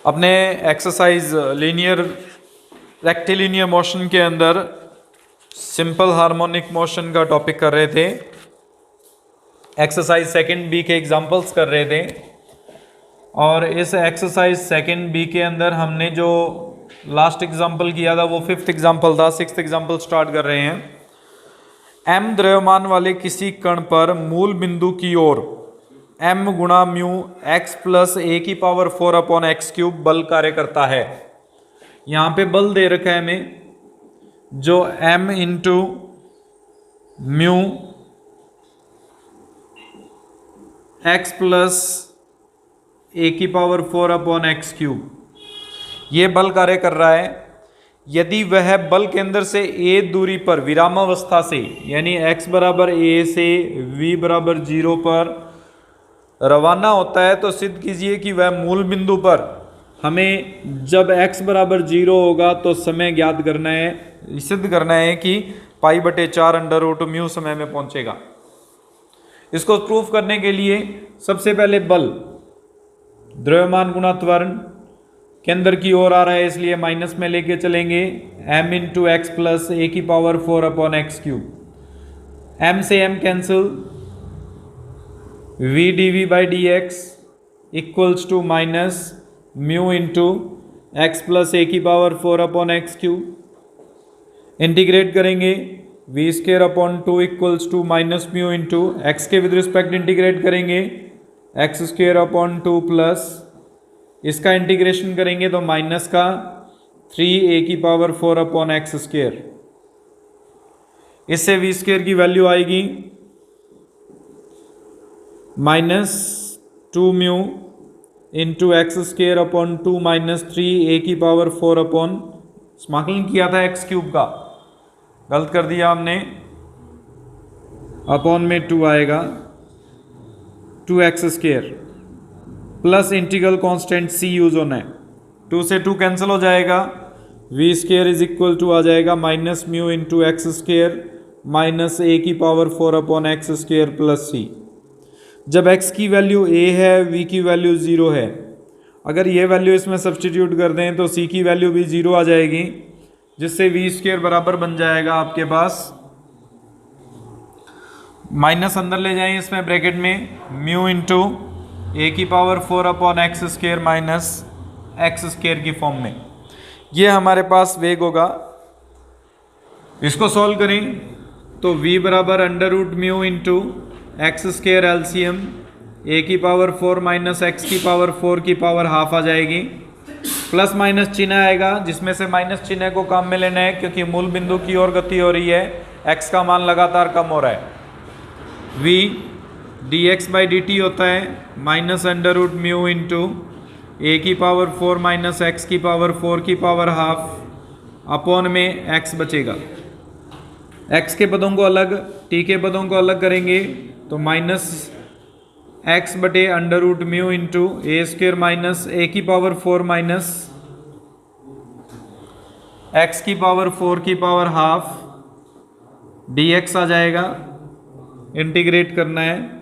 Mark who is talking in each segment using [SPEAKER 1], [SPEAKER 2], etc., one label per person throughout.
[SPEAKER 1] अपने exercise linear rectilinear motion के अंदर सिंपल हार्मोनिक मोशन का टॉपिक कर रहे थे। एक्सरसाइज सेकंड बी के एग्जांपल्स कर रहे थे और इस एक्सरसाइज सेकंड बी के अंदर हमने जो लास्ट एग्जांपल किया था वो फिफ्थ एग्जांपल था। सिक्स्थ एग्जांपल स्टार्ट कर रहे हैं। m द्रव्यमान वाले किसी कण पर मूल बिंदु की ओर m गुणा म्यू x प्लस ए की पावर 4 अपॉन एक्स क्यूब बल कार्य करता है। यहाँ पे बल दे रखा है हमें जो m into mu x plus a की पावर 4 अपॉन एक्स क्यूब ये बल कार्य कर रहा है। यदि वह बल केंद्र से a दूरी पर विरामावस्था से यानी x बराबर a से v बराबर 0 पर रवाना होता है तो सिद्ध कीजिए कि वह मूल बिंदु पर हमें जब x बराबर 0 होगा तो समय ज्ञात करना है, सिद्ध करना है कि पाई बटे 4 अंडर रूट म्यू समय में पहुंचेगा। इसको प्रूफ करने के लिए सबसे पहले बल द्रव्यमान गुणा त्वरण केंद्र की ओर आ रहा है इसलिए माइनस में लेके चलेंगे m into x plus a की power 4 upon x cube. m से m cancel, v dv by d x equals to minus mu into x plus a की power 4 upon x cube. Integrate करेंगे v square upon 2 equals to minus mu into x के with respect integrate करेंगे x square upon 2 plus इसका integration करेंगे तो minus का 3a की power 4 upon x square. इससे v स्केयर की वैल्यू आएगी minus 2 mu into x square upon 2 minus 3a की पावर 4 अपॉन समाकलन किया था एक्स क्यूब का, गलत कर दिया हमने, अपॉन में 2 आएगा 2x square plus integral constant c use होना है। 2 से 2 कैंसिल हो जाएगा, v square is equal to आ जाएगा minus mu into x square minus a की power 4 upon x square plus c। जब x की वैल्यू a है v की वैल्यू 0 है, अगर ये वैल्यू इसमें सब्सटीट्यूट कर दें तो c की वैल्यू भी 0 आ जाएगी जिससे v स्केयर बराबर बन जाएगा आपके पास, माइनस अंदर ले जाएं इसमें ब्रैकेट में म्यू इंटू ए की power 4 upon x square minus x square की फॉर्म में। ये हमारे पास वेग होगा। इसको सॉल्व करें तो v बराबर under root mu into x square LCM a की पावर 4 माइनस एक्स की पावर 4 की पावर हाफ आ जाएगी, प्लस माइनस चिन्ह आएगा जिसमें से माइनस चिन्ह को काम में लेना है क्योंकि मूल बिंदु की ओर गति हो रही है, x का मान लगातार कम हो रहा है। v dx by d t होता है minus under root mu into a की पावर 4 माइनस एक्स की पावर 4 की पावर हाफ अपॉन में x बचेगा। x के पदों को अलग, t के पदों को अलग करेंगे तो माइनस x बटे अंडर रूट म्यू इंटू ए स्क्र माइनस ए की पावर 4 माइनस एक्स की पावर 4 की पावर हाफ dx आ जाएगा। इंटीग्रेट करना है।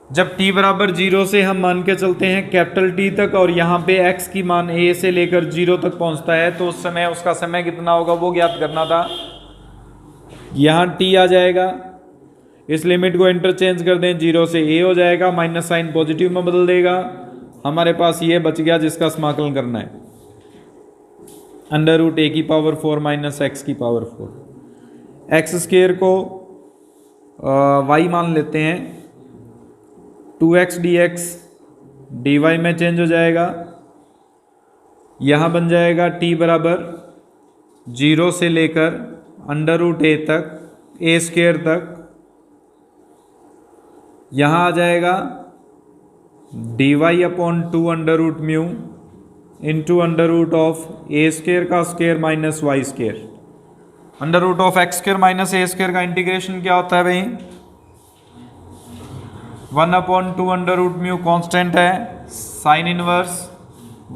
[SPEAKER 1] जब t बराबर 0 से हम मान के चलते हैं कैपिटल T तक और यहाँ पे x की मान a से लेकर 0 तक पहुँचता है तो उस समय उसका समय कितना होगा वो ज्ञात करना था। यहाँ t आ जाएगा, इस लिमिट को इंटरचेंज कर दें 0 से a हो जाएगा, माइनस साइन पॉजिटिव में बदल देगा, हमारे पास ये बच गया जिसका समाकलन करना है अंडर रूट a की पावर 4 माइनस एक्स की पावर 4। एक्स स्केयर को y मान लेते हैं, 2x dx dy में चेंज हो जाएगा, यहाँ बन जाएगा t बराबर 0 से लेकर अंडर रूट a तक a स्केयर तक, यहाँ आ जाएगा dy upon 2 under root mu into under root of a square का square minus y square. Under root of x square minus a square का इंटीग्रेशन क्या होता है भाई, 1 upon 2 under root mu constant है, sine inverse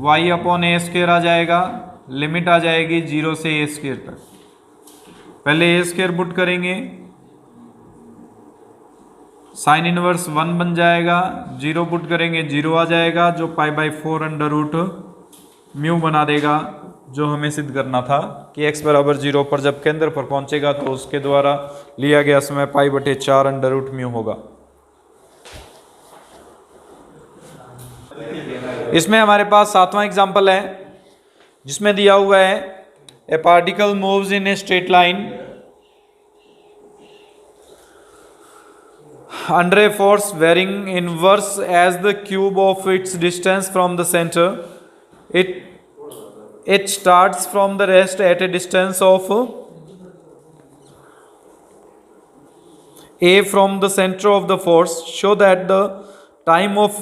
[SPEAKER 1] y upon a square आ जाएगा, limit आ जाएगी 0 से ए स्केयर तक। पहले ए स्केयर पुट करेंगे साइन इनवर्स 1 बन जाएगा, 0 पुट करेंगे 0 आ जाएगा, जो pi by 4 under root mu बना देगा, जो हमें सिद्ध करना था कि x बराबर 0 पर जब केंद्र पर पहुंचेगा तो उसके द्वारा लिया गया समय पाई बटे 4 अंडर रूट म्यू होगा। इसमें हमारे पास 7वां एग्जाम्पल है जिसमें दिया हुआ है ए particle moves in a straight line under a force varying inverse as the cube of its distance from the center. It starts from the rest at a distance of a from the center of the force. Show that the time of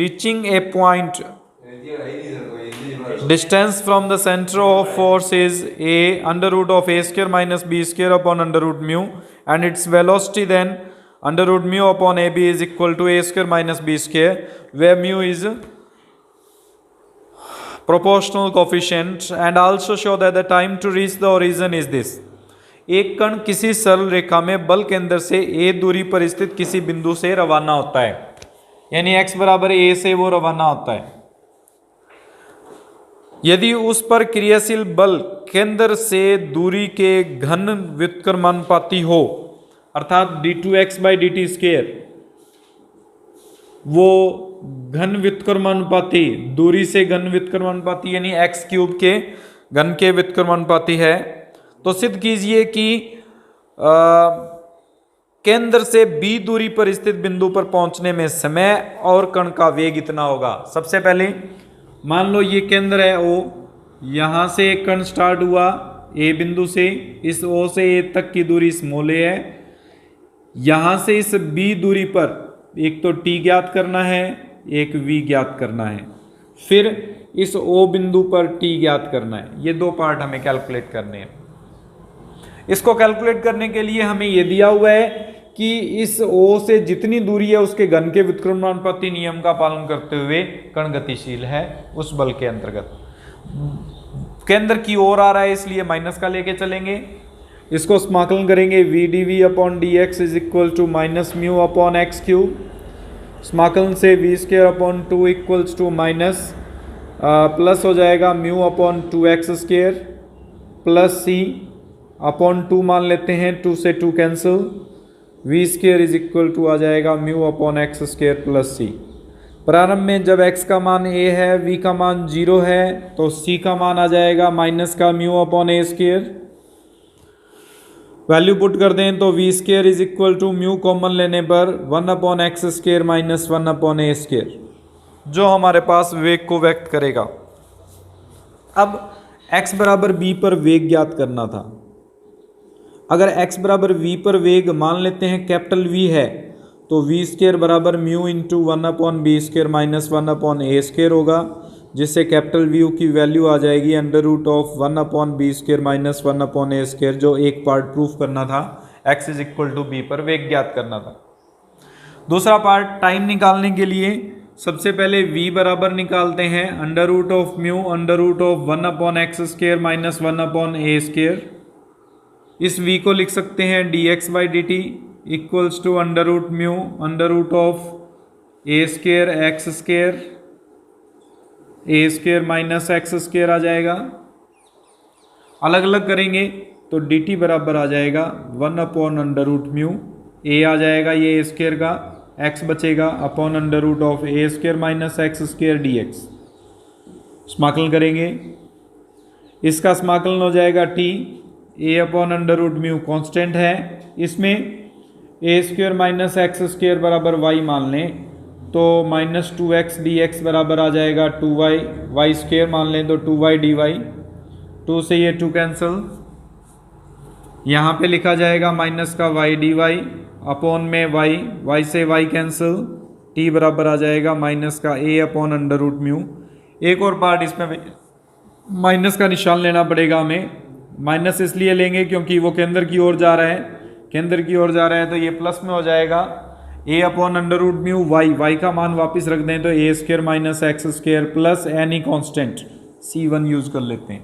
[SPEAKER 1] reaching a point distance from the center of force is a under root of a square minus b square upon under root mu, and its velocity then under root mu upon ab is equal to a square minus b square, where mu is proportional coefficient, and also show that the time to reach the origin is this. एक कण किसी सरल रेखा में बल केंद्र से a दूरी पर स्थित किसी बिंदु से रवाना होता है, यानी x बराबर a से वो रवाना होता है। यदि उस पर क्रियाशील बल केंद्र से दूरी के घन व्युत्क्रमानुपाती हो, अर्थात d2x बाई dt स्क्वायर वो घन व्युत्क्रमानुपाती, दूरी से घन व्युत्क्रमानुपाती यानी x क्यूब के घन के व्युत्क्रमानुपाती है, तो सिद्ध कीजिए कि केंद्र से b दूरी पर स्थित बिंदु पर पहुंचने में समय और कण का वेग इतना होगा। सबसे पहले मान लो ये केंद्र है O, यहां से एक कण स्टार्ट हुआ A बिंदु से, इस O से A तक की दूरी स्मॉल a है। यहां से इस B दूरी पर एक तो T ज्ञात करना है, एक V ज्ञात करना है, फिर इस O बिंदु पर T ज्ञात करना है। ये दो पार्ट हमें कैलकुलेट करने हैं। इसको कैलकुलेट करने के लिए हमें यह दिया हुआ है कि इस O से जितनी दूरी है उसके घन के व्युत्क्रमानुपाती नियम का पालन करते हुए कण गतिशील है उस बल के अंतर्गत। केंद्र की ओर आ रहा है इसलिए माइनस का लेके चलेंगे। इसको समाकलन करेंगे v dv upon d x is equal to minus mu upon x cube. समाकलन से v square upon 2 equals to minus plus हो जाएगा mu upon 2x square plus c upon 2 मान लेते हैं, 2 से 2 cancel, v square is equal to आ जाएगा mu upon x square plus c। प्रारंभ में जब x का मान a है, v का मान 0 है, तो c का मान आ जाएगा माइनस का mu upon a square. Value put कर दें तो v square is equal to mu common लेने पर 1 upon x square minus 1 upon a square, जो हमारे पास वेग को व्यक्त करेगा। अब x बराबर b पर वेग ज्ञात करना था। अगर x बराबर v पर वेग मान लेते हैं कैपिटल V है, तो v स्क्वायर बराबर mu into 1 upon b square minus 1 upon a square होगा, जिससे कैपिटल V की वैल्यू आ जाएगी under root of 1 upon b square minus 1 upon a square, जो एक पार्ट प्रूफ करना था, x is equal to b पर वेग ज्ञात करना था। दूसरा पार्ट टाइम निकालने के लिए सबसे पहले v बराबर निकालते हैं under root of mu under root of 1 upon x square minus 1 upon a square. इस v को लिख सकते हैं dx by dt equals to under root mu under root of a square x square a square minus x square आ जाएगा। अलग अलग करेंगे तो dt बराबर आ जाएगा 1 upon under root mu, a आ जाएगा ये a स्क्वायर का, x बचेगा upon under root of a square minus x square dx। समाकलन करेंगे, इसका समाकलन हो जाएगा t, a upon under root mu constant है, इसमें a square minus x square बराबर y मान लें तो माइनस 2x dx बराबर आ जाएगा 2y, y स्क्वायर मान लें तो 2y dy, 2 से ये 2 कैंसिल, यहाँ पे लिखा जाएगा माइनस का y dy अपॉन में y से y कैंसिल, t बराबर आ जाएगा माइनस का a upon under root mu. एक और पार्ट इसमें माइनस का निशान लेना पड़ेगा हमें। माइनस इसलिए लेंगे क्योंकि वो केंद्र की ओर जा रहा है, केंद्र की ओर जा रहा है तो ये प्लस में हो जाएगा a upon under root mu y का मान वापस रख दें तो a square minus x square plus any constant c1 use कर लेते हैं।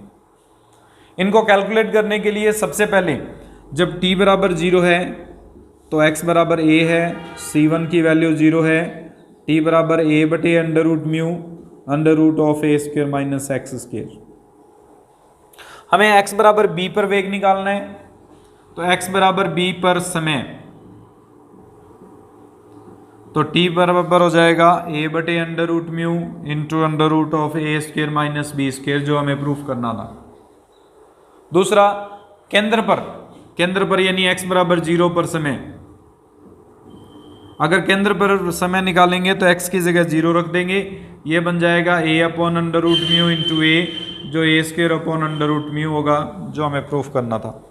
[SPEAKER 1] इनको कैलकुलेट करने के लिए सबसे पहले जब t बराबर 0 है तो x बराबर a है, c1 की वैल्यू 0 है, t बराबर a बटे under root mu under root of a square minus x square. हमें x बराबर b पर वेग निकालना है, तो x बराबर b पर समय, तो t बराबर हो जाएगा a बटे under root mu into under root of a square minus b square, जो हमें प्रूफ करना था। दूसरा, केंद्र पर यानी x बराबर 0 पर समय, अगर केंद्र पर समय निकालेंगे तो x की जगह 0 रख देंगे, ये बन जाएगा a upon under root mu into a, जो a square upon under root mu होगा, जो हमें प्रूफ करना था।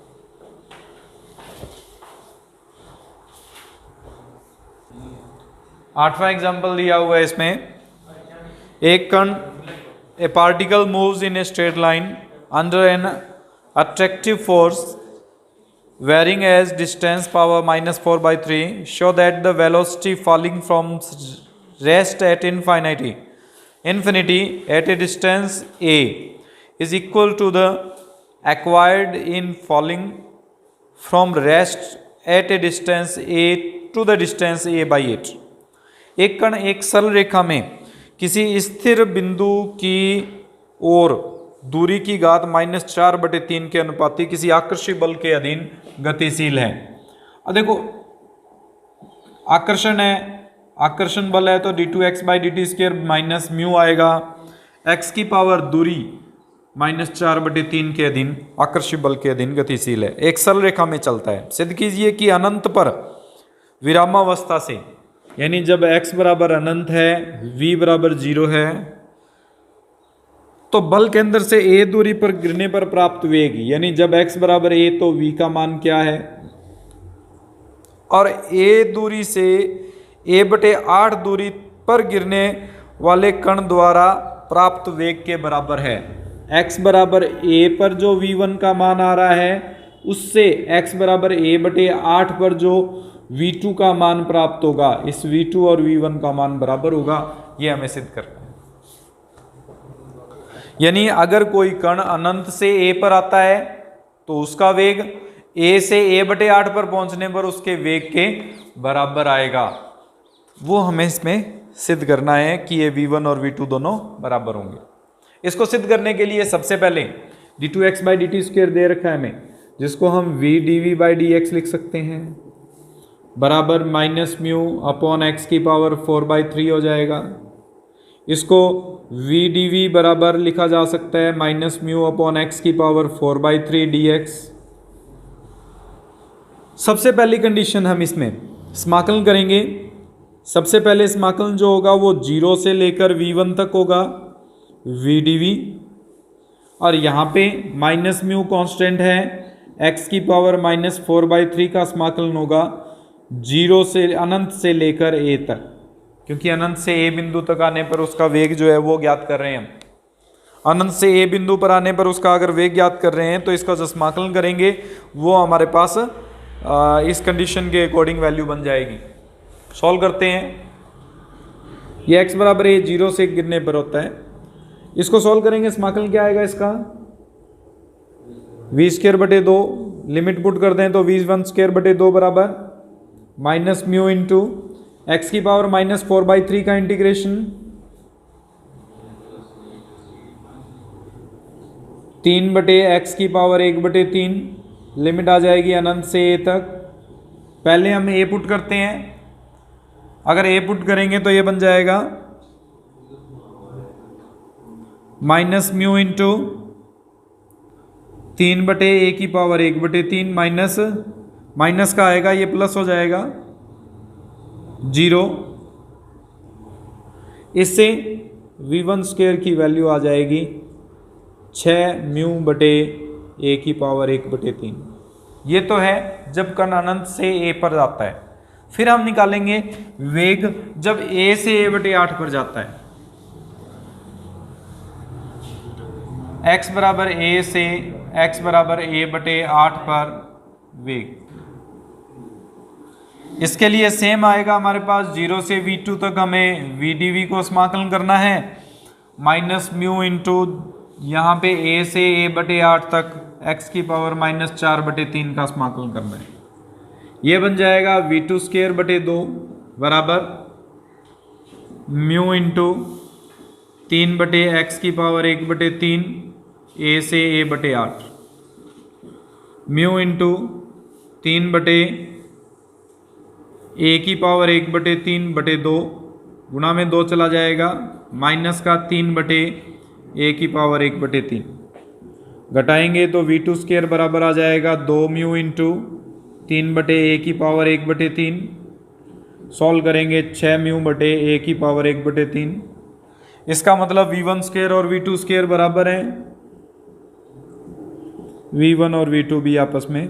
[SPEAKER 1] आठवां एग्जाम्पल दिया हुआ है इसमें, एक कण, ए particle moves in a straight line under an attractive force varying as distance power minus 4 by 3, show that the velocity falling from rest at infinity at a distance a is equal to the acquired in falling from rest at a distance a to the distance a by 8। एक कण एक सरल रेखा में किसी स्थिर बिंदु की ओर दूरी की घात -4/3 के अनुपाती किसी आकर्षी बल के अधीन गतिशील है। अब देखो, आकर्षण है, आकर्षण बल है, तो d2x/dt² माइनस म्यू आएगा, x की पावर दूरी -4/3 के अधीन आकर्षी बल के अधीन गतिशील है, एक सरल रेखा में चलता है। सिद्ध कीजिए कि अनंत पर विरामावस्था से, यानी जब x बराबर अनंत है, v बराबर 0 है, तो बल केंद्र से a दूरी पर गिरने पर प्राप्त वेग, यानी जब x बराबर a तो v का मान क्या है, और a दूरी से a/8 दूरी पर गिरने वाले कण द्वारा प्राप्त वेग के बराबर है। x बराबर a पर जो v1 का मान आ रहा है, उससे x बराबर a/8 पर जो v2 का मान प्राप्त होगा, इस v2 और v1 का मान बराबर होगा, ये हमें सिद्ध करना है। यानी अगर कोई कण अनंत से a पर आता है तो उसका वेग a से a/8 पर पहुंचने पर उसके वेग के बराबर आएगा, वो हमें इसमें सिद्ध करना है कि ये v1 और v2 दोनों बराबर होंगे। इसको सिद्ध करने के लिए सबसे पहले d2x/dt² दे रखा है हमें, जिसको हम v dv/dx लिख सकते हैं, बराबर -म्यू अपॉन x की पावर 4/3 हो जाएगा। इसको v dv बराबर लिखा जा सकता है -म्यू अपॉन x की पावर 4/3 dx। सबसे पहली कंडीशन हम इसमें समाकलन करेंगे। सबसे पहले समाकलन जो होगा वो 0 से लेकर v1 तक होगा, v dv, और यहाँ पे -म्यू कांस्टेंट है, x की पावर -4/3 का समाकलन होगा 0 से अनंत से लेकर a तक, क्योंकि अनंत से a बिंदु तक आने पर उसका वेग जो है वो ज्ञात कर रहे हैं हम। अनंत से a बिंदु पर आने पर उसका अगर वेग ज्ञात कर रहे हैं तो इसका जो समाकलन करेंगे वो हमारे पास इस कंडीशन के अकॉर्डिंग वैल्यू बन जाएगी। सॉल्व करते हैं। ये x बराबर a 0 से गिरने पर होता है, इसको सॉल्व करेंगे, समाकलन क्या आएगा इसका, v²/2, लिमिट पुट कर दें तो v1²/2 बराबर -म्यू इंटू x की पावर -4/3 का इंटीग्रेशन 3/x की पावर 1/3, लिमिट आ जाएगी अनंत से a तक। पहले हम a पुट करते हैं, अगर a पुट करेंगे तो ये बन जाएगा -म्यू इंटू 3/a की पावर 1/3 माइनस का आएगा, ये प्लस हो जाएगा 0। इससे v1² की वैल्यू आ जाएगी 6μ/a की पावर 1/3। ये तो है जब कण अनंत से a पर जाता है। फिर हम निकालेंगे वेग जब a से a/8 पर जाता है। x बराबर a से x बराबर a/8 पर वेग, इसके लिए सेम आएगा हमारे पास 0 से v2 तक हमें v dv को समाकलन करना है, -म्यू इंटू यहाँ पे a से a/8 तक x की पावर -4/3 का समाकलन करना है। ये बन जाएगा v2 बटे 2 बराबर म्यू इंटू 3 बटे एक्स की पावर 1 बटे 3 ए से ए बटे 8 म्यू इंटू 3 बटे ए की पावर 1 बटे 3 बटे 2 गुणा में 2 चला जाएगा माइनस का 3 बटे ए की पावर 1 बटे 3 घटाएंगे तो v2 बराबर आ जाएगा 2 म्यू इंटू 3 बटे ए की पावर 1 बटे 3 सॉल्व करेंगे 6 म्यू बटे ए की पावर 1 बटे 3। इसका मतलब v1 और v2 बराबर हैं, v1 और v2 भी आपस में,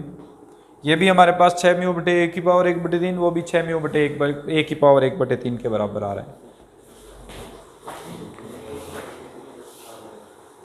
[SPEAKER 1] ये भी हमारे पास 6 म्यू बटे ए की पावर 1 बटे 3, वो भी 6 म्यू बटे ए की पावर 1 बटे 3 के बराबर आ रहा है।